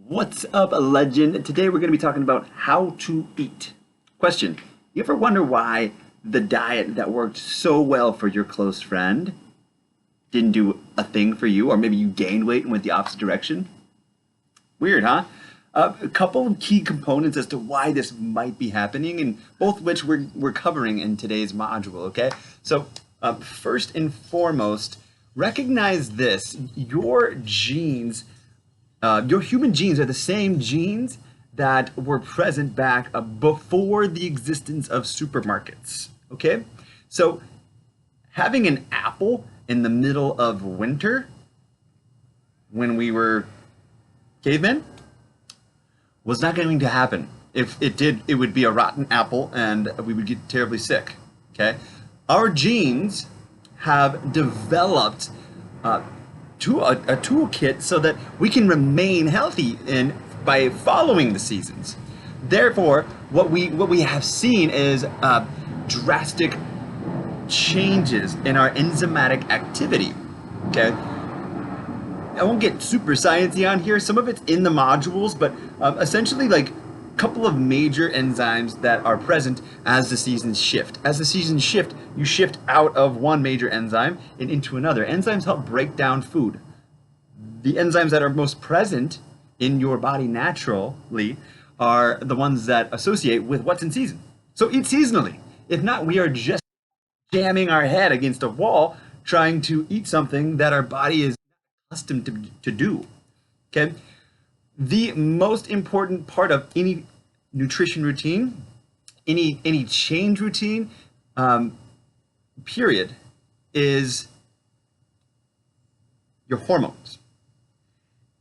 What's up, legend? Today we're going to be talking about how to eat. Question: you ever wonder why the diet that worked so well for your close friend didn't do a thing for you, or maybe you gained weight and went the opposite direction? Weird, huh? A couple of key components as to why this might be happening, and both which we're covering in today's module, okay? So, first and foremost, recognize this. Your genes, your human genes are the same genes that were present back before the existence of supermarkets, okay? So, having an apple in the middle of winter when we were cavemen was not going to happen. If it did, it would be a rotten apple and we would get terribly sick, okay? Our genes have developed a toolkit so that we can remain healthy by following the seasons. Therefore, what we have seen is drastic changes in our enzymatic activity, okay? I won't get super sciencey on here. Some of it's in the modules, but essentially like a couple of major enzymes that are present as the seasons shift. As the seasons shift, you shift out of one major enzyme and into another. Enzymes help break down food. The enzymes that are most present in your body naturally are the ones that associate with what's in season. So eat seasonally. If not, we are just jamming our head against a wall trying to eat something that our body is accustomed to do, okay? The most important part of any nutrition routine, any change routine, period, is your hormones.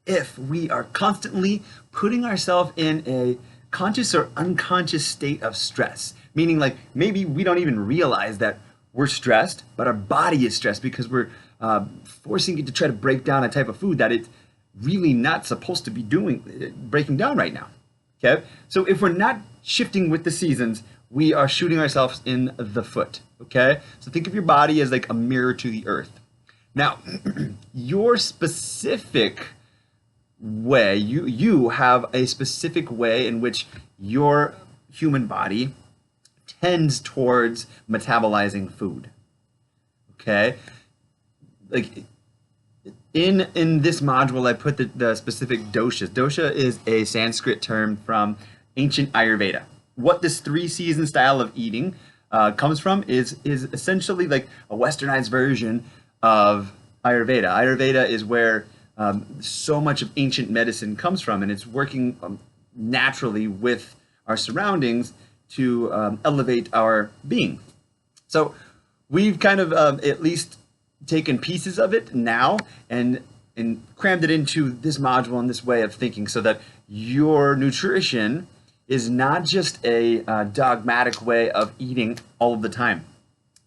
If we are constantly putting ourselves in a conscious or unconscious state of stress, meaning like maybe we don't even realize that we're stressed, but our body is stressed because we're forcing it to try to break down a type of food that it's really not supposed to be breaking down right now, okay? So if we're not shifting with the seasons, we are shooting ourselves in the foot, okay? So think of your body as like a mirror to the earth. Now, your specific way, you have a specific way in which your human body tends towards metabolizing food, okay? Like in this module, I put the specific doshas. Dosha is a Sanskrit term from ancient Ayurveda. What this 3-season style of eating comes from is essentially like a westernized version of Ayurveda. Ayurveda is where so much of ancient medicine comes from, and it's working naturally with our surroundings to elevate our being. So we've kind of at least taken pieces of it now and crammed it into this module and this way of thinking so that your nutrition is not just a dogmatic way of eating all of the time.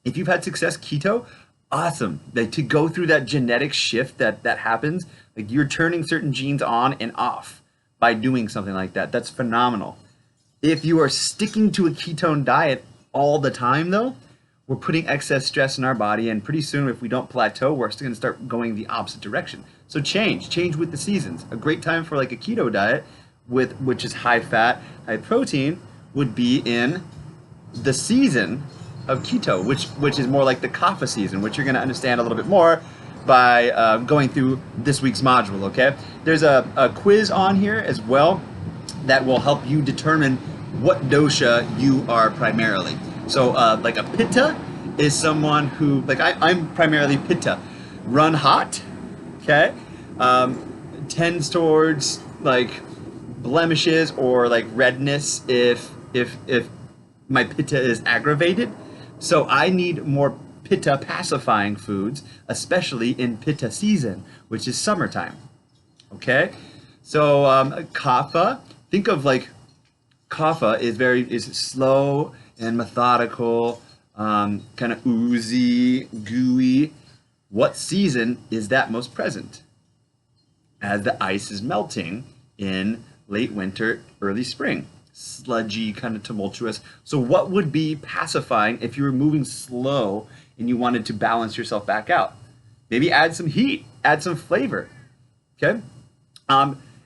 If you've had success keto, awesome. Like, to go through that genetic shift that happens, like you're turning certain genes on and off by doing something like that. That's phenomenal. If you are sticking to a ketone diet all the time though, we're putting excess stress in our body, and pretty soon if we don't plateau, we're still going to start going the opposite direction. So change with the seasons. A great time for like a keto diet which is high fat, high protein would be in the season of keto, which is more like the kapha season, which you're going to understand a little bit more by going through this week's module, okay? There's a quiz on here as well that will help you determine what dosha you are primarily. So like a pitta is someone who, like I'm primarily pitta, run hot, okay? Tends towards like blemishes or like redness if my pitta is aggravated. So I need more pitta pacifying foods, especially in pitta season, which is summertime, okay? So kapha, think of like kapha is slow and methodical, kind of oozy, gooey. What season is that most present? As the ice is melting in late winter, early spring. Sludgy, kind of tumultuous. So what would be pacifying if you were moving slow and you wanted to balance yourself back out? Maybe add some heat, add some flavor, okay?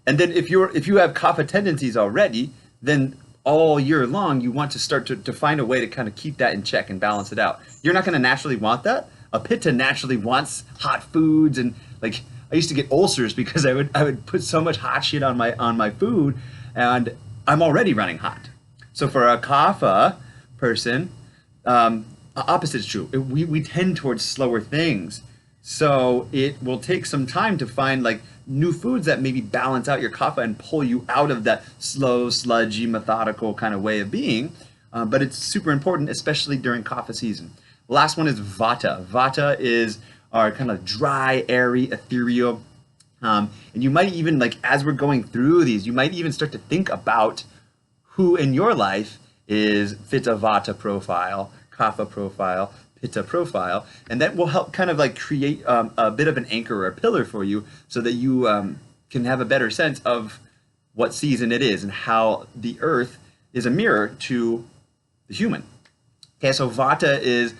And then if you have kapha tendencies already, then all year long you want to start to find a way to kind of keep that in check and balance it out. You're not going to naturally want that. A pitta naturally wants hot foods, and like I used to get ulcers because I would put so much hot shit on my food, and I'm already running hot. So for a kapha person, opposite is true. We tend towards slower things. So it will take some time to find like new foods that maybe balance out your kapha and pull you out of that slow, sludgy, methodical kind of way of being. But it's super important, especially during kapha season. The last one is vata. Vata is our kind of dry, airy, ethereal. And you might even, like, as we're going through these, you might even start to think about who in your life is Pitta Vata profile, Kapha profile, Pitta profile, and that will help kind of like create a bit of an anchor or a pillar for you so that you can have a better sense of what season it is and how the earth is a mirror to the human. Okay, so Vata is,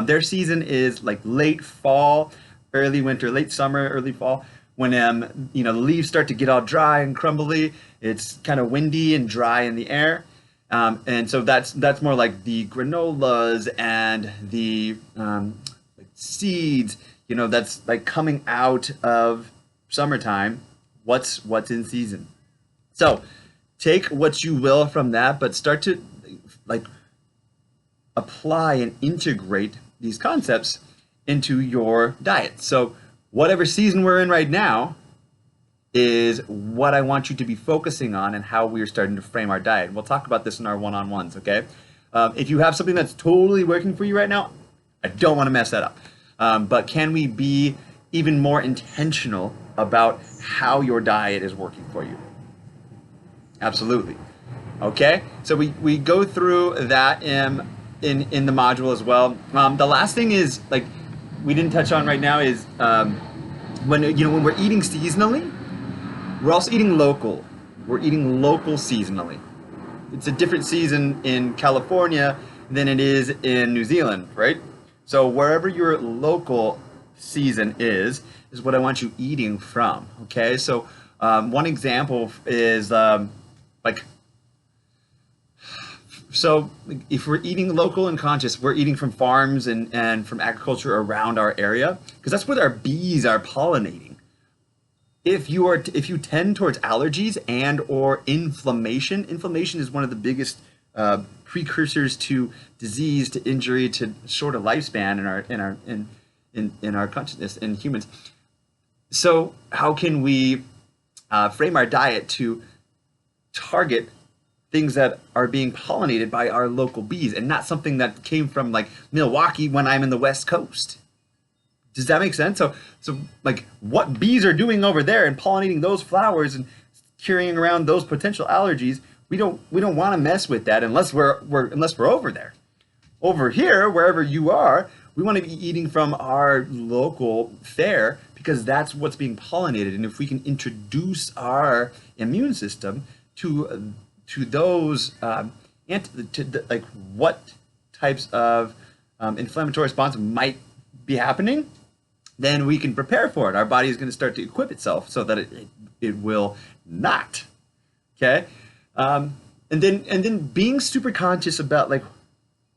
their season is like late fall, early winter, late summer, early fall, when the leaves start to get all dry and crumbly. It's kind of windy and dry in the air. And so that's more like the granolas and the like seeds, that's like coming out of summertime. What's in season. So take what you will from that, but start to like apply and integrate these concepts into your diet. So whatever season we're in right now is what I want you to be focusing on and how we're starting to frame our diet. We'll talk about this in our one-on-ones, okay? If you have something that's totally working for you right now, I don't want to mess that up. But can we be even more intentional about how your diet is working for you? Absolutely. Okay, so we go through that in the module as well. The last thing is, like, we didn't touch on right now is when we're eating seasonally, we're also eating local. We're eating local seasonally. It's a different season in California than it is in New Zealand, right? So wherever your local season is what I want you eating from, okay? So one example is so if we're eating local and conscious, we're eating from farms and from agriculture around our area, because that's where our bees are pollinating. If you tend towards allergies and or inflammation is one of the biggest precursors to disease, to injury, to shorter lifespan in our consciousness in humans. So how can we frame our diet to target things that are being pollinated by our local bees and not something that came from like Milwaukee when I'm in the West Coast? Does that make sense? So like what bees are doing over there and pollinating those flowers and carrying around those potential allergies, we don't want to mess with that unless we're over there. Over here, wherever you are, we want to be eating from our local fare because that's what's being pollinated. And if we can introduce our immune system to those like what types of inflammatory response might be happening, then we can prepare for it. Our body is going to start to equip itself so that it will not. Okay, and then being super conscious about, like,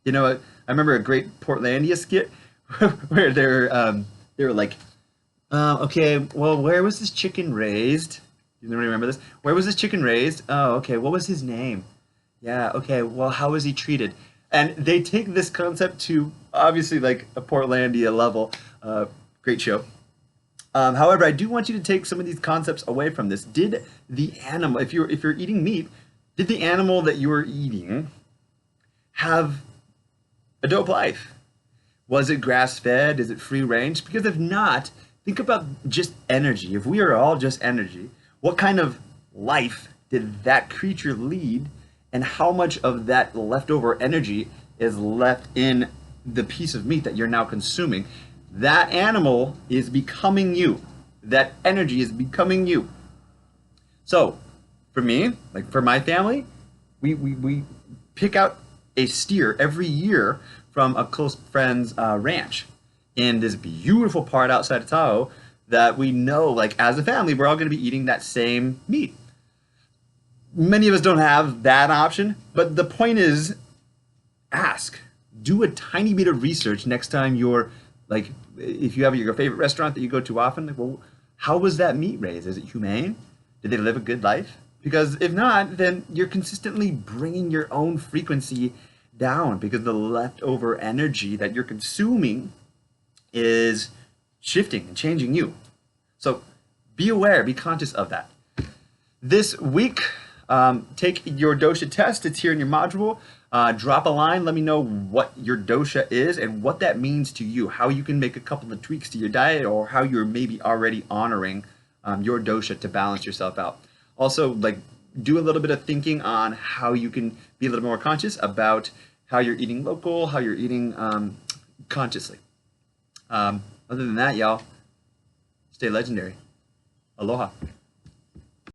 I remember a great Portlandia skit where they were like, okay, well, where was this chicken raised? You remember this? Where was this chicken raised? Oh, okay. What was his name? Yeah. Okay. Well, how was he treated? And they take this concept to obviously like a Portlandia level. Great show. However, I do want you to take some of these concepts away from this. Did the animal, if you're eating meat, did the animal that you were eating have a dope life? Was it grass-fed? Is it free range? Because if not, think about just energy. If we are all just energy, what kind of life did that creature lead, and how much of that leftover energy is left in the piece of meat that you're now consuming? That animal is becoming you. That energy is becoming you. So for me, like for my family, we pick out a steer every year from a close friend's ranch in this beautiful part outside of Tahoe that we know, like, as a family, we're all going to be eating that same meat. Many of us don't have that option, but the point is, ask. Do a tiny bit of research next time you're like, if you have your favorite restaurant that you go to often, like, well, how was that meat raised? Is it humane? Did they live a good life? Because if not, then you're consistently bringing your own frequency down because the leftover energy that you're consuming is shifting and changing you. So be aware, be conscious of that. This week, take your dosha test. It's here in your module. Drop a line. Let me know what your dosha is and what that means to you, how you can make a couple of tweaks to your diet or how you're maybe already honoring your dosha to balance yourself out. Also, like, do a little bit of thinking on how you can be a little more conscious about how you're eating local, how you're eating consciously. Other than that, y'all, stay legendary. Aloha.